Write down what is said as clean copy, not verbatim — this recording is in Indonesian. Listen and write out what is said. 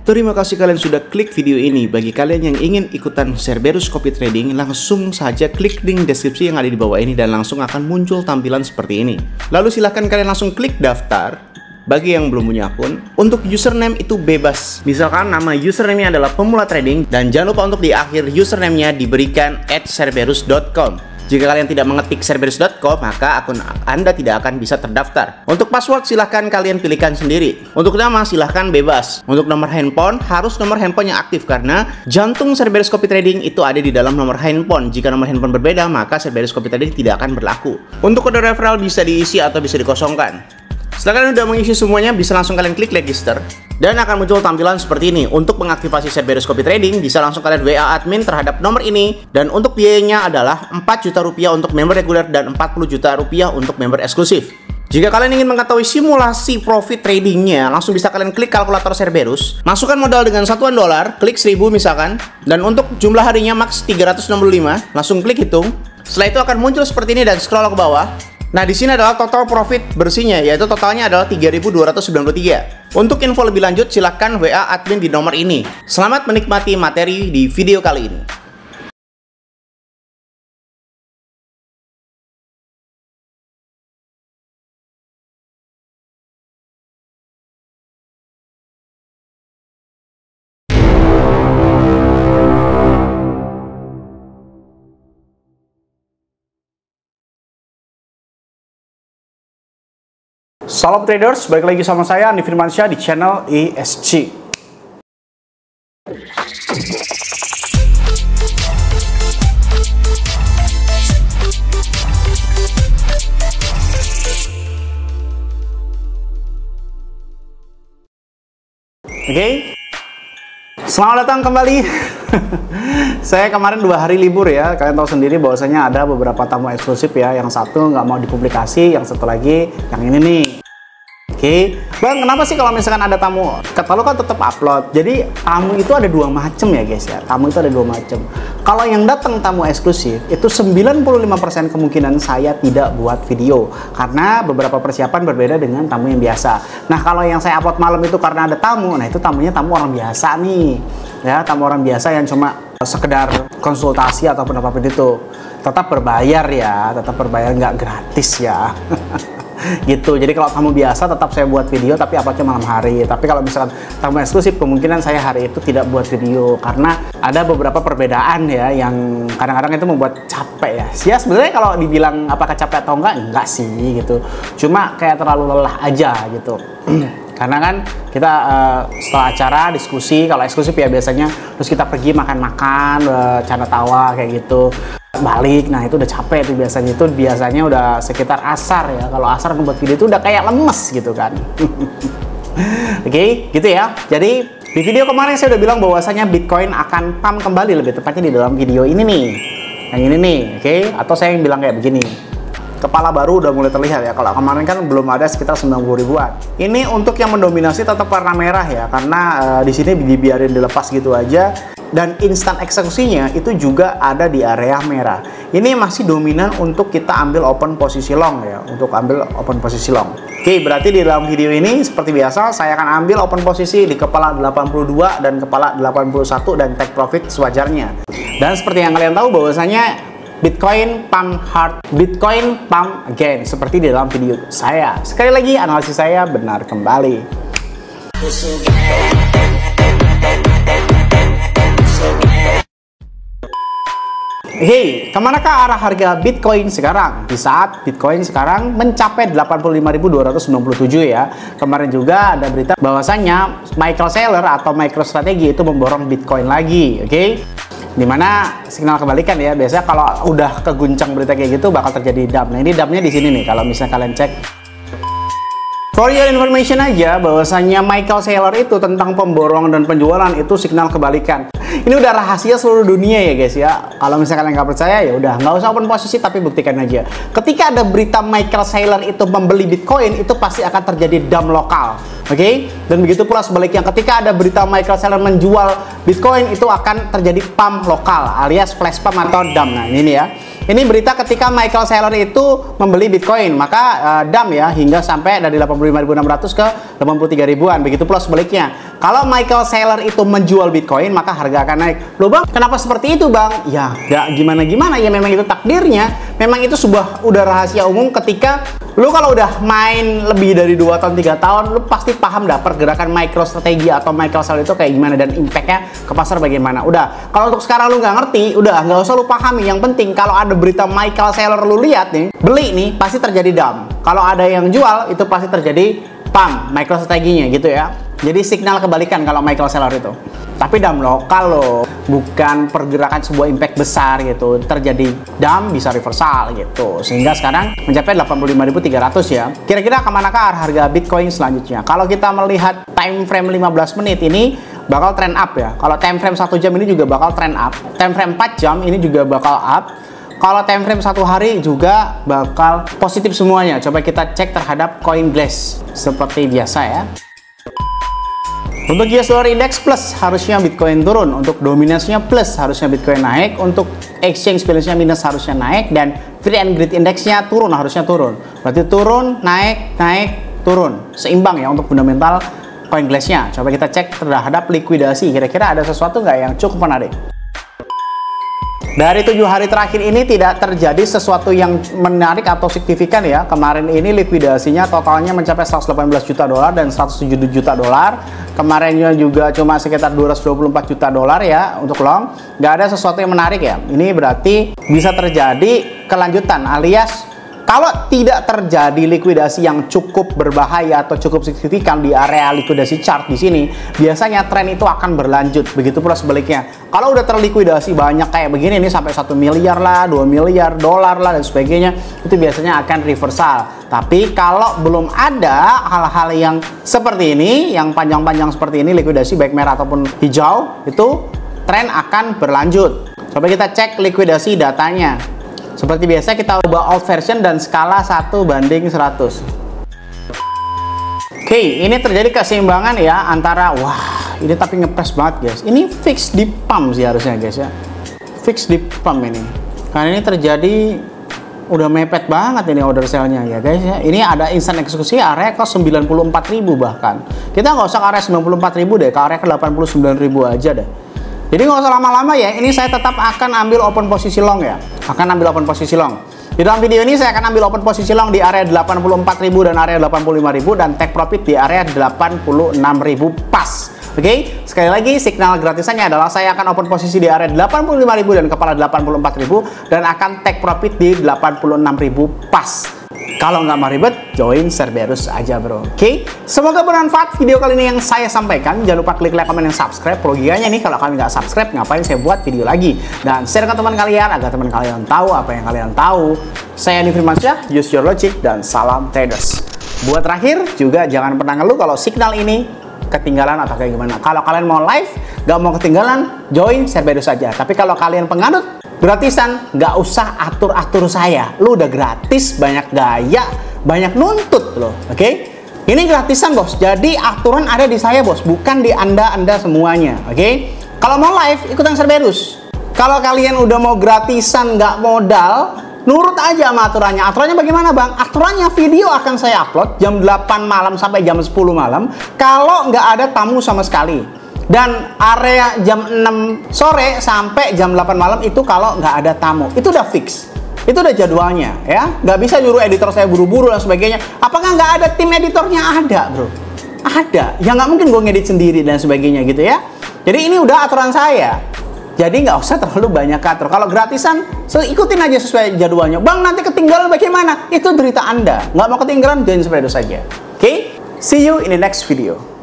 Terima kasih kalian sudah klik video ini. Bagi kalian yang ingin ikutan Cerberus Copy Trading, langsung saja klik link deskripsi yang ada di bawah ini dan langsung akan muncul tampilan seperti ini. Lalu silahkan kalian langsung klik daftar. Bagi yang belum punya akun, untuk username itu bebas. Misalkan nama username-nya adalah pemula trading dan jangan lupa untuk di akhir username-nya diberikan @cerberus.com. Jika kalian tidak mengetik cerberus.com, maka akun Anda tidak akan bisa terdaftar. Untuk password silahkan kalian pilihkan sendiri. Untuk nama silahkan bebas. Untuk nomor handphone harus nomor handphone yang aktif karena jantung Cerberus Copy Trading itu ada di dalam nomor handphone. Jika nomor handphone berbeda, maka Cerberus Copy Trading tidak akan berlaku. Untuk kode referral bisa diisi atau bisa dikosongkan. Setelah kalian sudah mengisi semuanya, bisa langsung kalian klik register dan akan muncul tampilan seperti ini. Untuk mengaktifasi Cerberus Copy Trading, bisa langsung kalian WA admin terhadap nomor ini. Dan untuk biayanya adalah 4 juta rupiah untuk member reguler dan 40 juta rupiah untuk member eksklusif. Jika kalian ingin mengetahui simulasi profit tradingnya, langsung bisa kalian klik kalkulator Cerberus, masukkan modal dengan satuan dolar, klik 1000 misalkan, dan untuk jumlah harinya max 365, langsung klik hitung. Setelah itu akan muncul seperti ini dan scroll ke bawah. Nah, di sini adalah total profit bersihnya, yaitu totalnya adalah 3.293. Untuk info lebih lanjut, silahkan WA admin di nomor ini. Selamat menikmati materi di video kali ini. Salam traders, balik lagi sama saya Andi Firmansyah di channel ESG. Oke, selamat datang kembali. Saya kemarin 2 hari libur ya. Kalian tahu sendiri bahwasanya ada beberapa tamu eksklusif ya. Yang satu nggak mau dipublikasi, yang satu lagi yang ini nih. Oke, Bang, kenapa sih kalau misalkan ada tamu? Kata lo kan tetap upload. Jadi tamu itu ada 2 macam ya guys ya. Tamu itu ada 2 macam. Kalau yang datang tamu eksklusif itu 95% kemungkinan saya tidak buat video karena beberapa persiapan berbeda dengan tamu yang biasa. Nah, kalau yang saya upload malam itu karena ada tamu, nah itu tamunya tamu orang biasa nih. Ya, tamu orang biasa yang cuma sekedar konsultasi ataupun apapun itu. Tetap berbayar ya, tetap berbayar, nggak gratis ya. Gitu. Jadi kalau tamu biasa tetap saya buat video tapi uploadnya malam hari. Tapi kalau misalkan tamu eksklusif, kemungkinan saya hari itu tidak buat video karena ada beberapa perbedaan ya yang kadang-kadang itu membuat capek ya. Ya sebenarnya kalau dibilang apakah capek atau enggak sih gitu. Cuma kayak terlalu lelah aja gitu. Karena kan kita setelah acara diskusi, kalau eksklusif ya biasanya terus kita pergi makan-makan, canda tawa kayak gitu. Balik, nah itu udah capek tuh biasanya udah sekitar asar ya. Kalau asar membuat video itu udah kayak lemes gitu kan. Oke, gitu ya. Jadi di video kemarin saya udah bilang bahwasanya Bitcoin akan pump kembali, lebih tepatnya di dalam video ini nih. Yang ini nih, oke? Atau saya yang bilang kayak begini. Kepala baru udah mulai terlihat ya. Kalau kemarin kan belum ada sekitar 90 ribuan. Ini untuk yang mendominasi tetap warna merah ya, karena di sini dibiarin dilepas gitu aja. Dan instan eksekusinya itu juga ada di area merah. Ini masih dominan untuk kita ambil open posisi long ya, untuk ambil open posisi long. Oke, berarti di dalam video ini seperti biasa saya akan ambil open posisi di kepala 82 dan kepala 81 dan take profit sewajarnya. Dan seperti yang kalian tahu bahwasanya Bitcoin pump hard, Bitcoin pump again, seperti di dalam video saya. Sekali lagi analisis saya benar kembali. Hey, kemanakah arah harga Bitcoin sekarang? Di saat Bitcoin sekarang mencapai 85.297 ya. Kemarin juga ada berita bahwasanya Michael Saylor atau MicroStrategy itu memborong Bitcoin lagi, oke? Dimana signal kebalikan ya. Biasanya kalau udah keguncang berita kayak gitu bakal terjadi dump. Nah, ini dumpnya di sini nih. Kalau misalnya kalian cek. For your information aja, bahwasanya Michael Saylor itu tentang pemborongan dan penjualan itu signal kebalikan. Ini udah rahasia seluruh dunia ya guys ya. Kalau misalnya kalian nggak percaya ya udah nggak usah open posisi tapi buktikan aja. Ketika ada berita Michael Saylor itu membeli Bitcoin itu pasti akan terjadi dump lokal. Oke? Dan begitu pula sebaliknya ketika ada berita Michael Saylor menjual Bitcoin itu akan terjadi pump lokal alias flash pump atau dump. Nah, ini ya. Ini berita ketika Michael Saylor itu membeli Bitcoin, maka dump ya hingga sampai dari 85.600 ke 83 ribuan. Begitu pula sebaliknya. Kalau Michael Saylor itu menjual Bitcoin, maka harga akan naik. Loh bang, kenapa seperti itu bang? Ya nggak gimana-gimana, ya memang itu takdirnya. Memang itu udah rahasia umum ketika lu kalau udah main lebih dari 2 tahun 3 tahun, lu pasti paham dah pergerakan MicroStrategy atau Michael Saylor itu kayak gimana dan impactnya ke pasar bagaimana. Udah, kalau untuk sekarang lu nggak ngerti, udah nggak usah lu pahami. Yang penting kalau ada berita Michael Saylor lu lihat nih, beli nih pasti terjadi dump. Kalau ada yang jual itu pasti terjadi pump MicroStrategy-nya gitu ya. Jadi signal kebalikan kalau Michael Saylor itu. Tapi dump lokal loh, bukan pergerakan sebuah impact besar gitu. Terjadi dump bisa reversal gitu. Sehingga sekarang mencapai 85.300 ya. Kira-kira kemanakah harga Bitcoin selanjutnya? Kalau kita melihat time frame 15 menit ini bakal trend up ya. Kalau time frame 1 jam ini juga bakal trend up. Time frame 4 jam ini juga bakal up. Kalau time frame 1 hari juga bakal positif semuanya. Coba kita cek terhadap CoinGlass seperti biasa ya. Untuk US Dollar Index plus harusnya Bitcoin turun, untuk dominasinya plus harusnya Bitcoin naik, untuk exchange balance-nya minus harusnya naik, dan Fear and Greed Index-nya turun harusnya turun. Berarti turun, naik, naik, turun. Seimbang ya untuk fundamental CoinGlass-nya. Coba kita cek terhadap likuidasi. Kira-kira ada sesuatu nggak yang cukup menarik? Dari 7 hari terakhir ini tidak terjadi sesuatu yang menarik atau signifikan ya. Kemarin ini likuidasinya totalnya mencapai 118 juta dolar dan 107 juta dolar. Kemarinnya juga cuma sekitar 224 juta dolar ya untuk long. Nggak ada sesuatu yang menarik ya. Ini berarti bisa terjadi kelanjutan, alias kalau tidak terjadi likuidasi yang cukup berbahaya atau cukup signifikan di area likuidasi chart di sini, biasanya tren itu akan berlanjut. Begitu pula sebaliknya. Kalau udah terlikuidasi banyak kayak begini nih sampai 1 miliar lah, 2 miliar dolar lah dan sebagainya, itu biasanya akan reversal. Tapi kalau belum ada hal-hal yang seperti ini, yang panjang-panjang seperti ini, likuidasi baik merah ataupun hijau, itu tren akan berlanjut. Coba kita cek likuidasi datanya. Seperti biasa kita ubah old version dan skala 1:100. Oke, ini terjadi keseimbangan ya antara, wah ini tapi ngepres banget guys. Ini fix di pump sih harusnya guys ya. Fix di pump ini. Karena ini terjadi udah mepet banget ini order sale-nya ya guys ya. Ini ada instant eksekusi area ke 94.000 bahkan. Kita nggak usah ke area 94.000 deh, ke area ke 89.000 aja deh. Jadi nggak usah lama-lama ya. Ini saya tetap akan ambil open posisi long ya. Akan ambil open posisi long. Di dalam video ini saya akan ambil open posisi long di area 84.000 dan area 85.000 dan take profit di area 86.000 pas. Oke, sekali lagi signal gratisannya adalah saya akan open posisi di area 85.000 dan kepala 84.000 dan akan take profit di 86.000 pas. Kalau nggak mau ribet, join Cerberus aja bro. Oke, semoga bermanfaat video kali ini yang saya sampaikan. Jangan lupa klik like, komen, dan subscribe. Logikanya nih kalau kalian nggak subscribe, ngapain saya buat video lagi? Dan share ke teman kalian agar teman kalian tahu apa yang kalian tahu. Saya Andi Firmansyah, use your logic, dan salam traders. Buat terakhir juga jangan pernah ngeluh kalau signal ini ketinggalan atau kayak gimana. Kalau kalian mau live, nggak mau ketinggalan, join Cerberus aja. Tapi kalau kalian penganut gratisan, nggak usah atur-atur saya. Lu udah gratis, banyak gaya, banyak nuntut loh. Oke? Ini gratisan bos, jadi aturan ada di saya bos, bukan di anda semuanya. Oke? Kalau mau live, ikutan Cerberus. Kalau kalian udah mau gratisan, nggak modal, nurut aja sama aturannya. Aturannya bagaimana bang? Aturannya video akan saya upload jam 8 malam sampai jam 10 malam kalau nggak ada tamu sama sekali. Dan area jam 6 sore sampai jam 8 malam itu kalau nggak ada tamu. Itu udah fix. Itu udah jadwalnya ya. Nggak bisa nyuruh editor saya buru-buru dan sebagainya. Apakah nggak ada tim editornya? Ada bro. Ada. Ya nggak mungkin gue ngedit sendiri dan sebagainya gitu ya. Jadi ini udah aturan saya. Jadi nggak usah terlalu banyak atur. Kalau gratisan, ikutin aja sesuai jadwalnya. Bang nanti ketinggalan bagaimana? Itu derita Anda. Nggak mau ketinggalan, join Cerberus saja. Oke? See you in the next video.